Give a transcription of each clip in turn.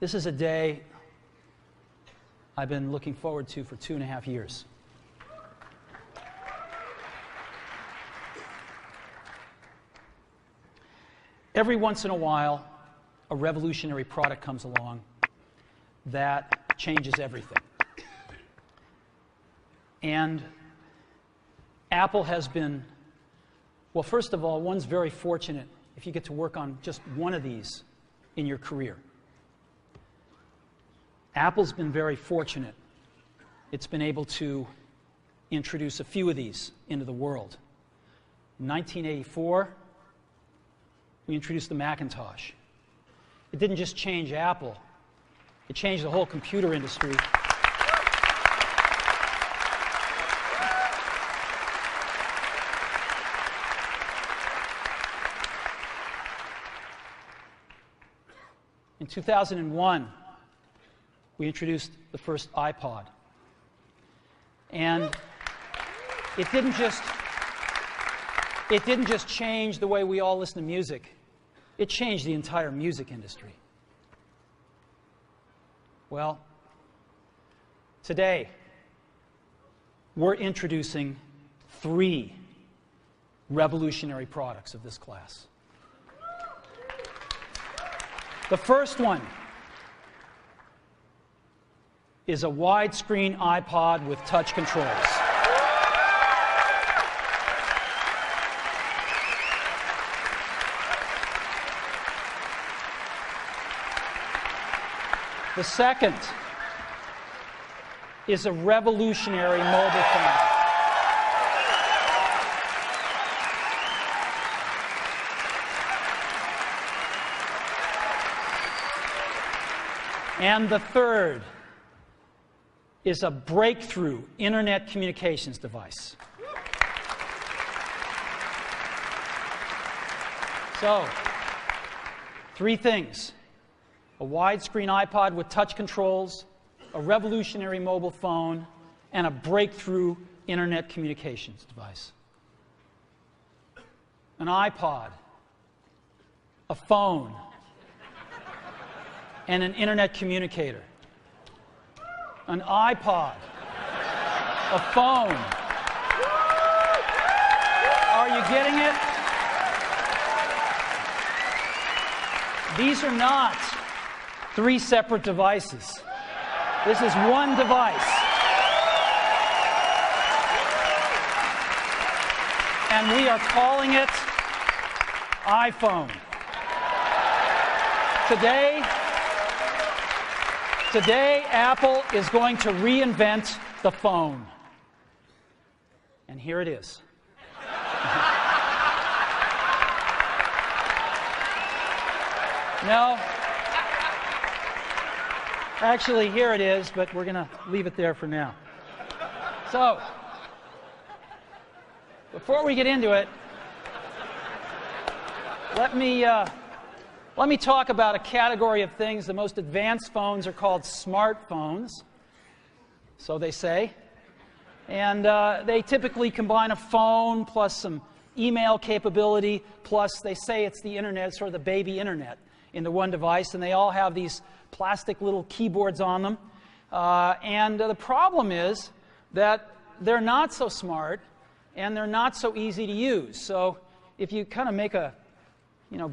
This is a day I've been looking forward to for 2.5 years. Every once in a while, a revolutionary product comes along that changes everything. And Apple has been, well, first of all, one's very fortunate if you get to work on just one of these in your career. Apple's been very fortunate. It's been able to introduce a few of these into the world. In 1984, we introduced the Macintosh. It didn't just change Apple, it changed the whole computer industry. In 2001, we introduced the first iPod. And it didn't just change the way we all listen to music. It changed the entire music industry. Well, today, we're introducing 3 revolutionary products of this class. The first one is a widescreen iPod with touch controls. The second is a revolutionary mobile phone. And the third is a breakthrough internet communications device. So, 3 things. A widescreen iPod with touch controls, a revolutionary mobile phone, and a breakthrough internet communications device. An iPod, a phone, and an internet communicator. An iPod, a phone. Are you getting it? These are not 3 separate devices. This is one device. And we are calling it iPhone. Today, Apple is going to reinvent the phone. And here it is. No. Actually, here it is, but we're going to leave it there for now. So, before we get into it, let me talk about a category of things. The most advanced phones are called smartphones, so they say. And they typically combine a phone plus some email capability, plus they say it's the internet, sort of the baby internet, into one device. And they all have these plastic little keyboards on them. And the problem is that they're not so smart and they're not so easy to use. So if you kind of make a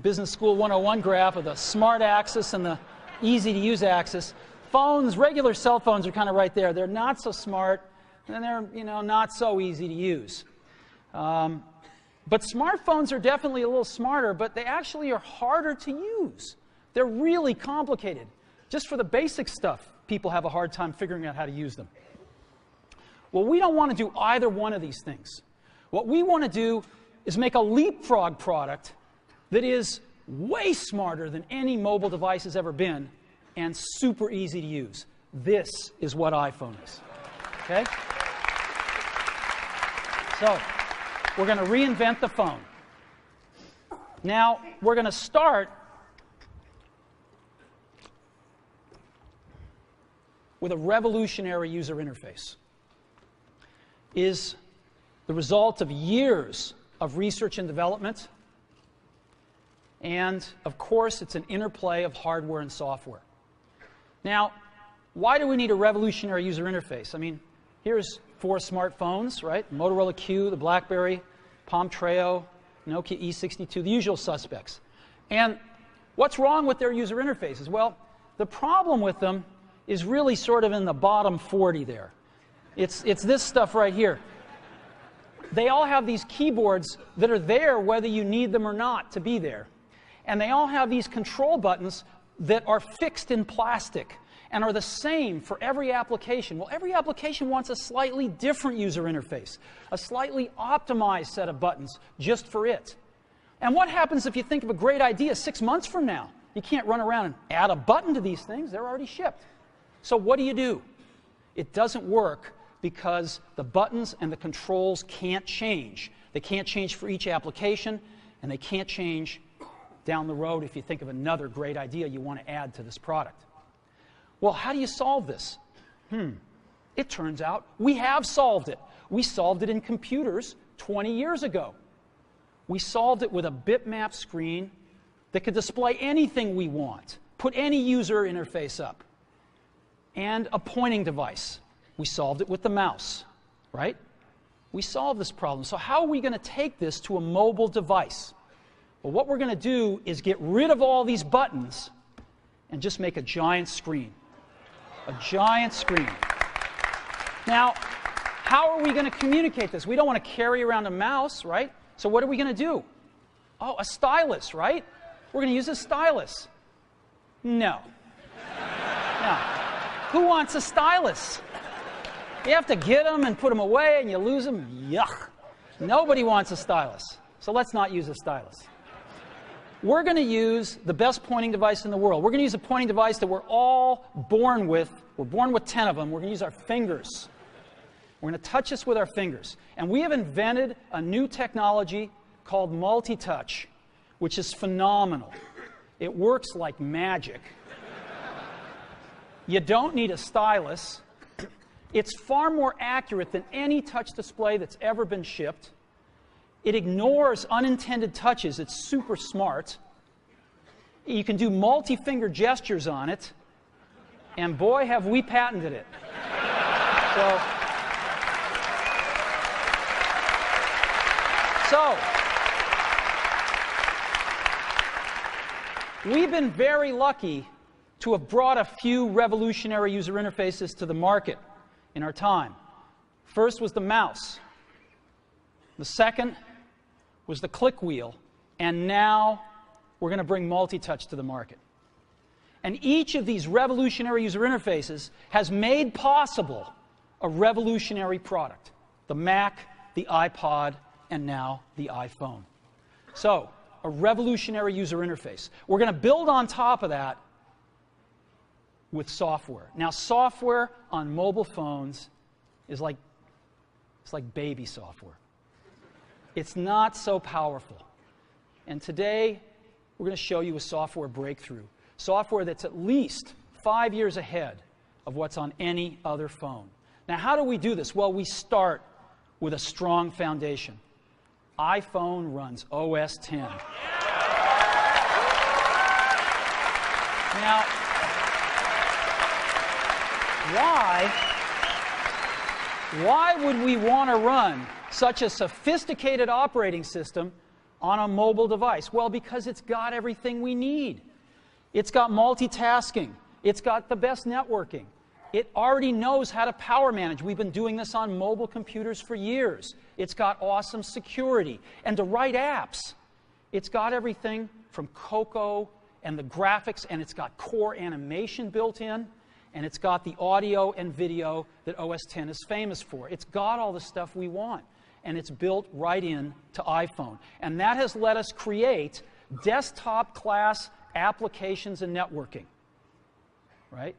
Business School 101 graph of the smart axis and the easy to use axis, phones, regular cell phones are kind of right there. They're not so smart and they're not so easy to use. But smartphones are definitely a little smarter, but they actually are harder to use. They're really complicated. Just for the basic stuff, people have a hard time figuring out how to use them. Well, we don't want to do either one of these things. What we want to do is make a leapfrog product that is way smarter than any mobile device has ever been and super easy to use. This is what iPhone is. Okay? So, we're going to reinvent the phone. Now, we're going to start with a revolutionary user interface. Is the result of years of research and development. And, of course, it's an interplay of hardware and software. Now, why do we need a revolutionary user interface? I mean, here's 4 smartphones, right? Motorola Q, the BlackBerry, Palm Treo, Nokia E62, the usual suspects. And what's wrong with their user interfaces? Well, the problem with them is really sort of in the bottom 40 there. It's this stuff right here. They all have these keyboards that are there whether you need them or not to be there. And they all have these control buttons that are fixed in plastic and are the same for every application. Well, every application wants a slightly different user interface, a slightly optimized set of buttons just for it. And what happens if you think of a great idea 6 months from now? You can't run around and add a button to these things. They're already shipped. So what do? It doesn't work because the buttons and the controls can't change. They can't change for each application, and they can't change down the road if you think of another great idea you want to add to this product. Well, how do you solve this? It turns out we have solved it. We solved it in computers 20 years ago. We solved it with a bitmap screen that could display anything we want, put any user interface up, and a pointing device. We solved it with the mouse, right? We solved this problem. So how are we going to take this to a mobile device? Well, what we're going to do is get rid of all these buttons and just make a giant screen. A giant screen. Now, how are we going to communicate this? We don't want to carry around a mouse, right? So what are we going to do? Oh, a stylus, right? We're going to use a stylus. No. No. Who wants a stylus? You have to get them and put them away and you lose them. Yuck. Nobody wants a stylus. So let's not use a stylus. We're going to use the best pointing device in the world. We're going to use a pointing device that we're all born with. We're born with 10 of them. We're going to use our fingers. We're going to touch this with our fingers. And we have invented a new technology called multi-touch, which is phenomenal. It works like magic. You don't need a stylus. It's far more accurate than any touch display that's ever been shipped. It ignores unintended touches. It's super smart. You can do multi-finger gestures on it. And boy, have we patented it. So, we've been very lucky to have brought a few revolutionary user interfaces to the market in our time. First was the mouse. The second was the click wheel. And now we're going to bring multi-touch to the market. And each of these revolutionary user interfaces has made possible a revolutionary product. The Mac, the iPod, and now the iPhone. So, a revolutionary user interface. We're going to build on top of that with software. Now, software on mobile phones is like baby software. It's not so powerful. And today, we're going to show you a software breakthrough. Software that's at least 5 years ahead of what's on any other phone. Now, how do we do this? Well, we start with a strong foundation. iPhone runs OS X. Now, why would we want to run such a sophisticated operating system on a mobile device? Well, because it's got everything we need. It's got multitasking. It's got the best networking. It already knows how to power manage. We've been doing this on mobile computers for years. It's got awesome security. And to write apps, it's got everything from Cocoa and the graphics, and it's got core animation built in, and it's got the audio and video that OS X is famous for. It's got all the stuff we want, and it's built right in to iPhone. And that has let us create desktop-class applications and networking, right?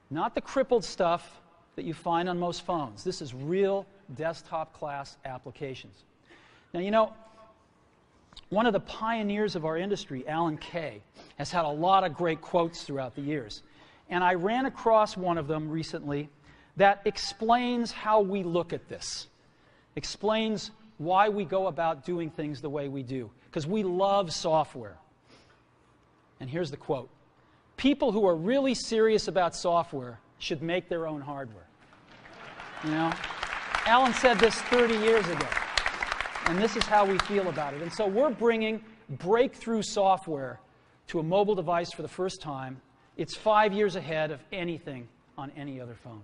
Not the crippled stuff that you find on most phones. This is real desktop-class applications. Now, you know, one of the pioneers of our industry, Alan Kay, has had a lot of great quotes throughout the years. And I ran across one of them recently that explains how we look at this, explains why we go about doing things the way we do, because we love software. And here's the quote. people who are really serious about software should make their own hardware. You know? Alan said this 30 years ago, and this is how we feel about it. And so we're bringing breakthrough software to a mobile device for the first time. It's 5 years ahead of anything on any other phone.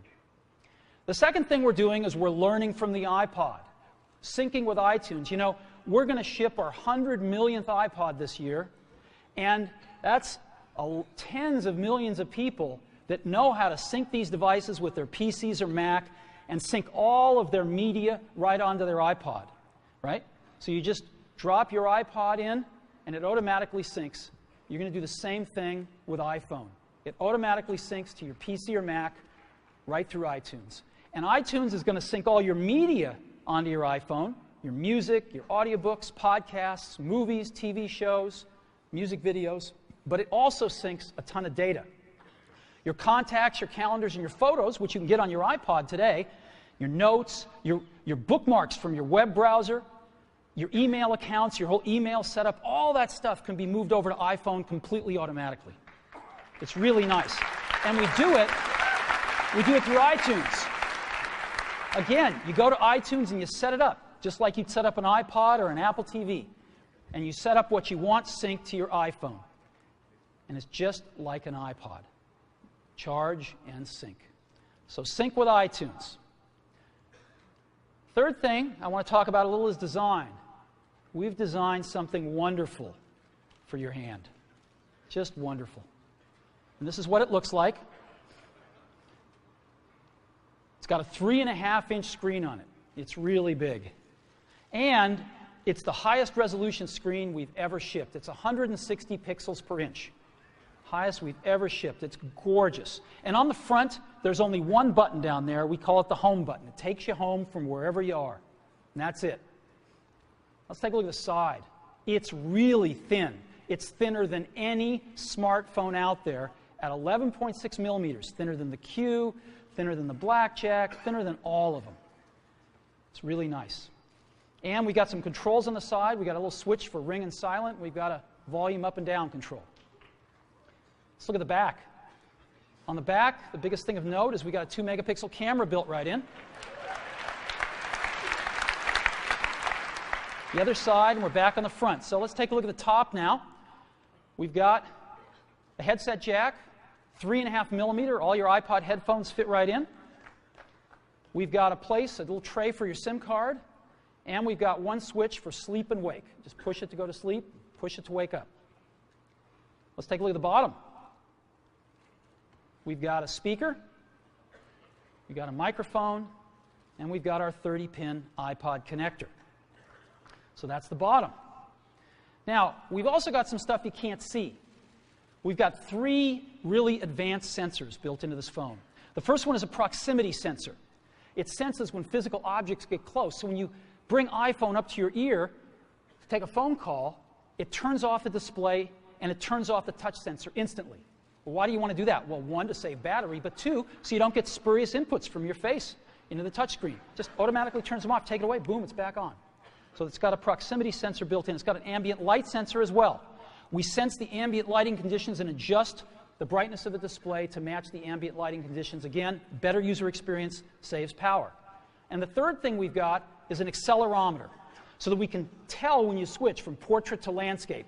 The second thing we're doing is we're learning from the iPod, syncing with iTunes. You know, we're going to ship our 100 millionth iPod this year, and that's tens of millions of people that know how to sync these devices with their PCs or Mac and sync all of their media right onto their iPod, right? So you just drop your iPod in, and it automatically syncs. You're going to do the same thing with iPhone. It automatically syncs to your PC or Mac right through iTunes. And iTunes is going to sync all your media onto your iPhone, your music, your audiobooks, podcasts, movies, TV shows, music videos, but it also syncs a ton of data. Your contacts, your calendars, and your photos, which you can get on your iPod today, your notes, your bookmarks from your web browser, your email accounts, your whole email setup, all that stuff can be moved over to iPhone completely automatically. It's really nice. And we do it through iTunes. Again, you go to iTunes and you set it up, just like you'd set up an iPod or an Apple TV. And you set up what you want synced to your iPhone. And it's just like an iPod. Charge and sync. So sync with iTunes. Third thing I want to talk about a little is design. We've designed something wonderful for your hand. Just wonderful. And this is what it looks like. It's got a 3.5-inch screen on it. It's really big. And it's the highest resolution screen we've ever shipped. It's 160 pixels per inch. Highest we've ever shipped. It's gorgeous. And on the front, there's only one button down there. We call it the home button. It takes you home from wherever you are. And that's it. Let's take a look at the side. It's really thin. It's thinner than any smartphone out there at 11.6 millimeters. Thinner than the Q, thinner than the Blackjack, thinner than all of them. It's really nice. And we got some controls on the side. We got a little switch for ring and silent. We've got a volume up and down control. Let's look at the back. On the back, the biggest thing of note is we got a 2-megapixel camera built right in. The other side, and we're back on the front. So let's take a look at the top now. We've got a headset jack, 3.5 millimeter. All your iPod headphones fit right in. We've got a little tray for your SIM card. And we've got one switch for sleep and wake. Just push it to go to sleep, push it to wake up. Let's take a look at the bottom. We've got a speaker, we've got a microphone, and we've got our 30-pin iPod connector. So that's the bottom. Now, we've also got some stuff you can't see. We've got 3 really advanced sensors built into this phone. The first one is a proximity sensor. It senses when physical objects get close. So when you bring iPhone up to your ear to take a phone call, it turns off the display and it turns off the touch sensor instantly. Well, why do you want to do that? Well, 1, to save battery, but 2, so you don't get spurious inputs from your face into the touch screen. Just automatically turns them off, take it away, boom, it's back on. So it's got a proximity sensor built in. It's got an ambient light sensor as well. We sense the ambient lighting conditions and adjust the brightness of the display to match the ambient lighting conditions. Again, better user experience, saves power. And the third thing we've got is an accelerometer, so that we can tell when you switch from portrait to landscape.